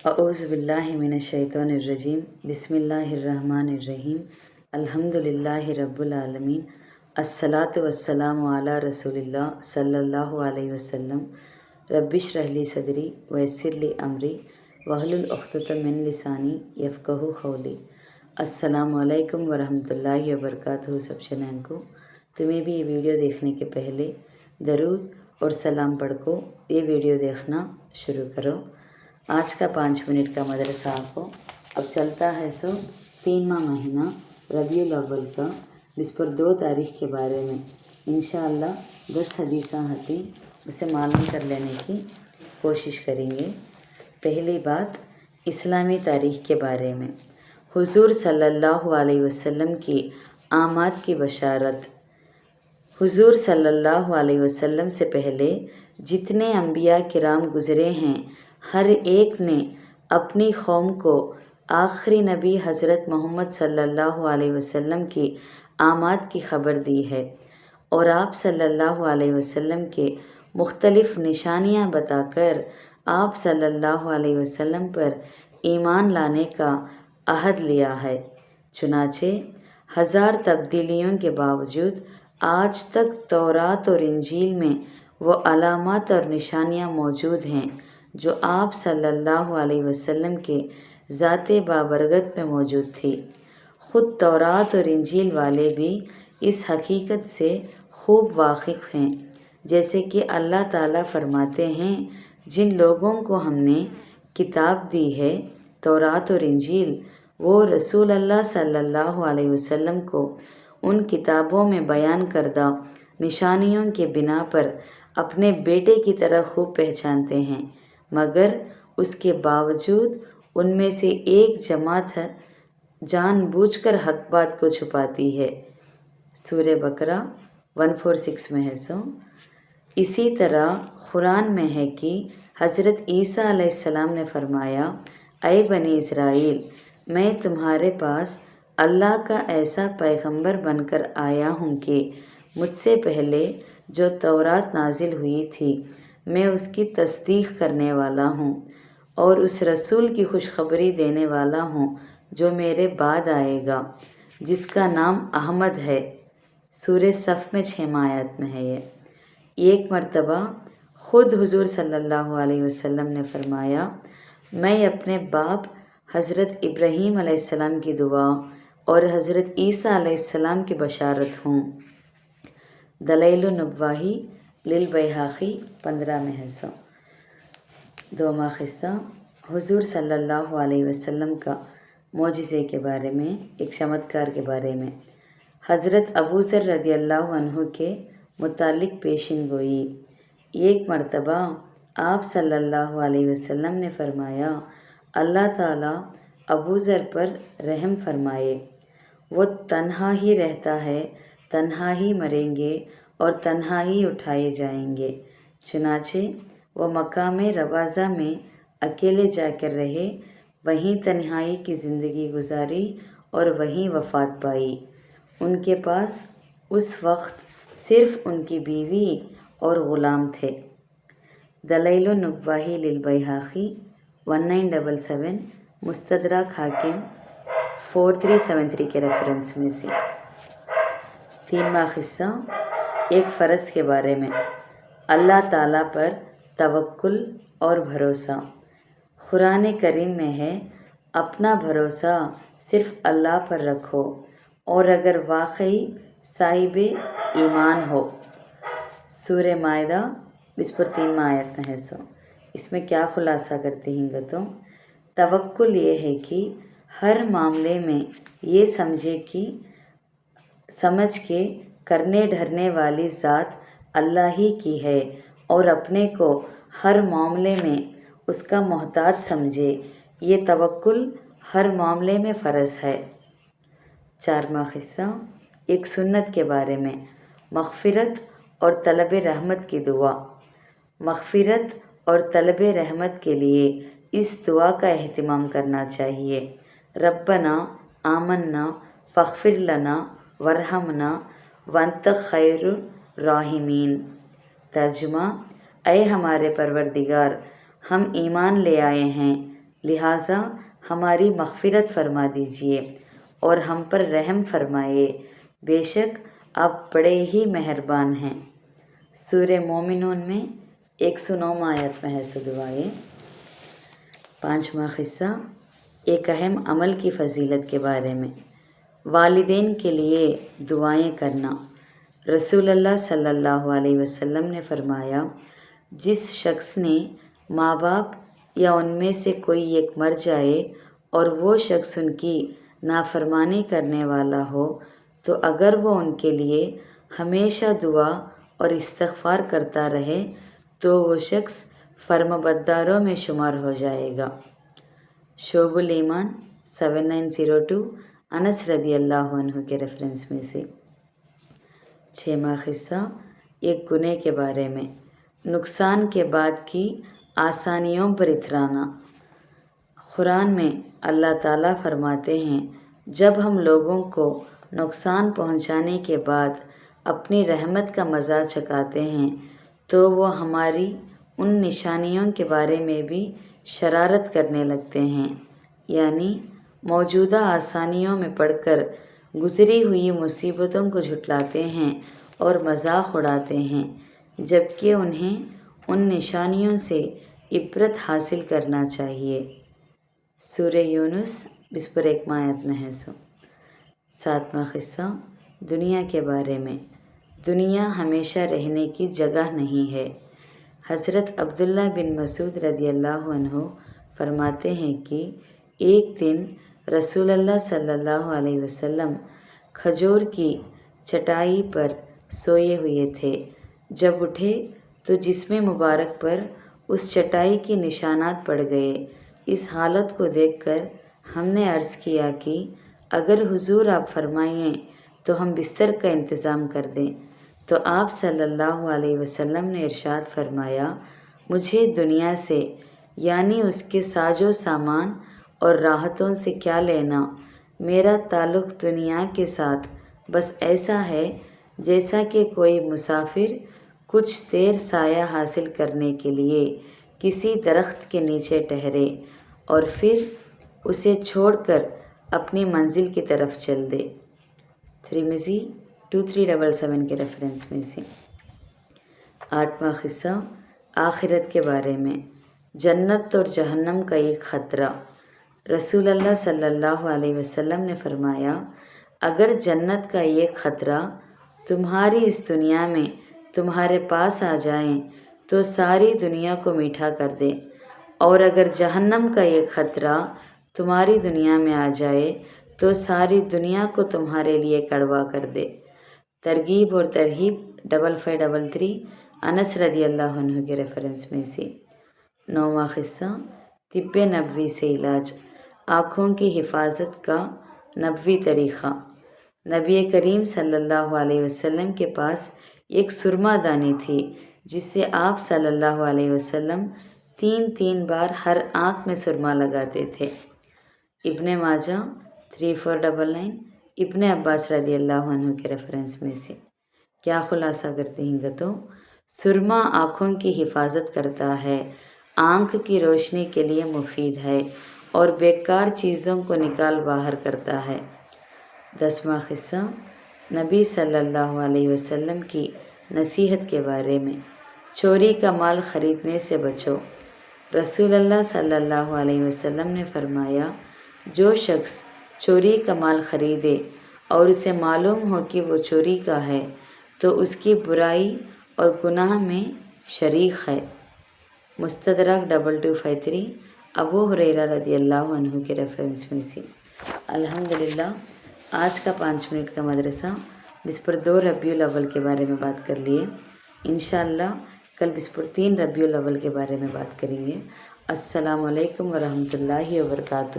اعوذ باللہ من الشیطان الرجیم بسم اللہ الرحمن الرحیم الحمدللہ رب العالمین الصلاۃ والسلام علی رسول اللہ صلی اللہ علیہ وسلم رب اشرح لی صدری ویسر لی امری واحلل عقدۃ من لسانی یفقہوا قولی۔ السلام علیکم ورحمۃ اللہ وبرکاتہ۔ سب شنان کو تمہیں بھی یہ ویڈیو دیکھنے کے پہلے درود اور سلام پڑھ کو یہ ویڈیو دیکھنا شروع کرو۔ آج کا 5 منٹ کا مدرسہ آپ کو اب چلتا ہے 3واں مہینہ ربیع الاول کا، جس پر 2 تاریخ کے بارے میں انشاءاللہ 10 حدیثاں ہوتی اسے معلوم کر لینے کی کوشش کریں گے۔ پہلی بات اسلامی تاریخ کے بارے میں، حضور صلی اللہ علیہ وسلم کی آمد کی بشارت۔ حضور صلی اللہ علیہ وسلم سے پہلے جتنے انبیاء کرام گزرے ہیں، ہر ایک نے اپنی قوم کو آخری نبی حضرت محمد صلی اللہ علیہ وسلم کی آمد کی خبر دی ہے، اور آپ صلی اللہ علیہ وسلم کے مختلف نشانیاں بتا کر آپ صلی اللہ علیہ وسلم پر ایمان لانے کا عہد لیا ہے۔ چنانچہ 1000 تبدیلیوں کے باوجود آج تک تورات اور انجیل میں وہ علامات اور نشانیاں موجود ہیں جو آپ صلی اللہ علیہ وسلم کے ذات بابرکت میں موجود تھی۔ خود تورات اور انجیل والے بھی اس حقیقت سے خوب واقف ہیں، جیسے کہ اللہ تعالیٰ فرماتے ہیں، جن لوگوں کو ہم نے کتاب دی ہے، تورات اور انجیل، وہ رسول اللہ صلی اللہ علیہ وسلم کو ان کتابوں میں بیان کردہ نشانیوں کے بنا پر اپنے بیٹے کی طرح خوب پہچانتے ہیں، مگر اس کے باوجود ان میں سے ایک جماعت جان بوجھ کر حق بات کو چھپاتی ہے۔ سورہ بقرہ 146 میں ہے اسی طرح قرآن میں ہے کہ حضرت عیسیٰ علیہ السلام نے فرمایا، اے بنی اسرائیل، میں تمہارے پاس اللہ کا ایسا پیغمبر بن کر آیا ہوں کہ مجھ سے پہلے جو تورات نازل ہوئی تھی میں اس کی تصدیق کرنے والا ہوں، اور اس رسول کی خوشخبری دینے والا ہوں جو میرے بعد آئے گا، جس کا نام احمد ہے۔ سورہ صف میں 6 آیات میں ہے یہ۔ ایک مرتبہ خود حضور صلی اللہ علیہ وسلم نے فرمایا، میں اپنے باپ حضرت ابراہیم علیہ السلام کی دعا اور حضرت عیسیٰ علیہ السلام کی بشارت ہوں۔ دلائل النبوہ للبیہقی 15 میں ہے 2واں قصہ حضور صلی اللہ علیہ وسلم کا معجزے کے بارے میں، ایک چمتکار کے بارے میں۔ حضرت ابو ذر رضی اللہ عنہ کے متعلق پیشین گوئی۔ ایک مرتبہ آپ صلی اللہ علیہ وسلم نے فرمایا، اللہ تعالیٰ ابو ذر پر رحم فرمائے، وہ تنہا ہی رہتا ہے، تنہا ہی مریں گے اور تنہا ہی اٹھائے جائیں گے۔ چنانچہ وہ مقام رباضہ میں اکیلے جا کر رہے، وہیں تنہائی کی زندگی گزاری اور وہیں وفات پائی۔ ان کے پاس اس وقت صرف ان کی بیوی اور غلام تھے۔ دلائل النبوہ للبیہقی 1977، مستدرک حاکم 4373 کے ریفرنس میں سے۔ 3واں قصہ ایک فرض کے بارے میں، اللہ تعالیٰ پر توکل اور بھروسہ۔ قرآن کریم میں ہے، اپنا بھروسہ صرف اللہ پر رکھو، اور اگر واقعی صاحب ایمان ہو۔ سورہ مائدہ 23 آیت میں ہے اس میں کیا خلاصہ کرتے ہیں گا تو توکل یہ ہے کہ ہر معاملے میں یہ سمجھ کے کرنے ڈھرنے والی ذات اللہ ہی کی ہے، اور اپنے کو ہر معاملے میں اس کا محتاج سمجھے، یہ توکل ہر معاملے میں فرض ہے۔ 4واں قصہ ایک سنت کے بارے میں، مغفرت اور طلب رحمت کی دعا۔ مغفرت اور طلب رحمت کے لیے اس دعا کا اہتمام کرنا چاہیے، ربنا آمنا فاغفر لنا وارحمنا وانت خیر الراحمین۔ ترجمہ، اے ہمارے پروردگار، ہم ایمان لے آئے ہیں، لہٰذا ہماری مغفرت فرما دیجیے اور ہم پر رحم فرمائے، بے شک آپ بڑے ہی مہربان ہیں۔ سورہ مومنون میں 109 آیت میں ہے سو دعائیں۔ 5واں قصہ ایک اہم عمل کی فضیلت کے بارے میں، والدین کے لیے دعائیں کرنا۔ رسول اللہ صلی اللہ علیہ وسلم نے فرمایا، جس شخص نے ماں باپ یا ان میں سے کوئی ایک مر جائے اور وہ شخص ان کی نافرمانی کرنے والا ہو تو اگر وہ ان کے لیے ہمیشہ دعا اور استغفار کرتا رہے تو وہ شخص فرمانبرداروں میں شمار ہو جائے گا۔ شعب الایمان 7902 انس رضی اللہ عنہ کے ریفرنس میں سے۔ 6واں قصہ ایک گناہ کے بارے میں، نقصان کے بعد کی آسانیوں پر اترانا۔ قرآن میں اللہ تعالیٰ فرماتے ہیں، جب ہم لوگوں کو نقصان پہنچانے کے بعد اپنی رحمت کا مزہ چکھاتے ہیں تو وہ ہماری ان نشانیوں کے بارے میں بھی شرارت کرنے لگتے ہیں، یعنی موجودہ آسانیوں میں پڑھ کر گزری ہوئی مصیبتوں کو جھٹلاتے ہیں اور مذاق اڑاتے ہیں، جبکہ انہیں ان نشانیوں سے عبرت حاصل کرنا چاہیے۔ سورہ یونس 21 آیت میں ہے سو۔ 7واں قصہ دنیا کے بارے میں، دنیا ہمیشہ رہنے کی جگہ نہیں ہے۔ حضرت عبداللہ بن مسعود رضی اللہ عنہ فرماتے ہیں کہ ایک دن رسول اللہ صلی اللہ علیہ وسلم کھجور کی چٹائی پر سوئے ہوئے تھے، جب اٹھے تو جسم مبارک پر اس چٹائی کے نشانات پڑ گئے۔ اس حالت کو دیکھ کر ہم نے عرض کیا کہ اگر حضور آپ فرمائیں تو ہم بستر کا انتظام کر دیں، تو آپ صلی اللہ علیہ وسلم نے ارشاد فرمایا، مجھے دنیا سے یعنی اس کے ساز و سامان اور راحتوں سے کیا لینا، میرا تعلق دنیا کے ساتھ بس ایسا ہے جیسا کہ کوئی مسافر کچھ دیر سایہ حاصل کرنے کے لیے کسی درخت کے نیچے ٹھہرے اور پھر اسے چھوڑ کر اپنی منزل کی طرف چل دے۔ ترمذی 2377 کے ریفرنس میں سے۔ 8واں قصہ آخرت کے بارے میں، جنت اور جہنم کا ایک خطرہ۔ رسول اللہ صلی اللہ علیہ وسلم نے فرمایا، اگر جنت کا ایک خطرہ تمہاری اس دنیا میں تمہارے پاس آ جائیں تو ساری دنیا کو میٹھا کر دے، اور اگر جہنم کا ایک خطرہ تمہاری دنیا میں آ جائے تو ساری دنیا کو تمہارے لیے کڑوا کر دے۔ ترغیب اور ترہیب 5533 انس رضی اللہ عنہ کے ریفرنس میں سے۔ 9واں قصہ طب نبوی سے علاج، آنکھوں کی حفاظت کا نبوی طریقہ۔ نبی کریم صلی اللہ علیہ وسلم کے پاس ایک سرما دانی تھی جس سے آپ صلی اللہ علیہ وسلم 3 بار ہر آنکھ میں سرما لگاتے تھے۔ ابن ماجہ 3499 ابن عباس رضی اللہ عنہ کے ریفرنس میں سے۔ کیا خلاصہ کرتے ہیں گا تو سرما آنکھوں کی حفاظت کرتا ہے، آنکھ کی روشنی کے لیے مفید ہے اور بیکار چیزوں کو نکال باہر کرتا ہے۔ 10واں قصہ نبی صلی اللہ علیہ وسلم کی نصیحت کے بارے میں، چوری کا مال خریدنے سے بچو۔ رسول اللہ صلی اللہ علیہ وسلم نے فرمایا، جو شخص چوری کا مال خریدے اور اسے معلوم ہو کہ وہ چوری کا ہے تو اس کی برائی اور گناہ میں شریک ہے۔ مستدرک 2253 ابو ہریرہ رضی اللہ عنہ کے ریفرنس میں سے۔ الحمدللہ آج کا 5 منٹ کا مدرسہ بسپر 2 ربیع الاول کے بارے میں بات کر لیے۔ انشاءاللہ کل بسپر 3 ربیع الاول کے بارے میں بات کریں گے۔ السلام علیکم ورحمۃ اللہ وبرکاتہ۔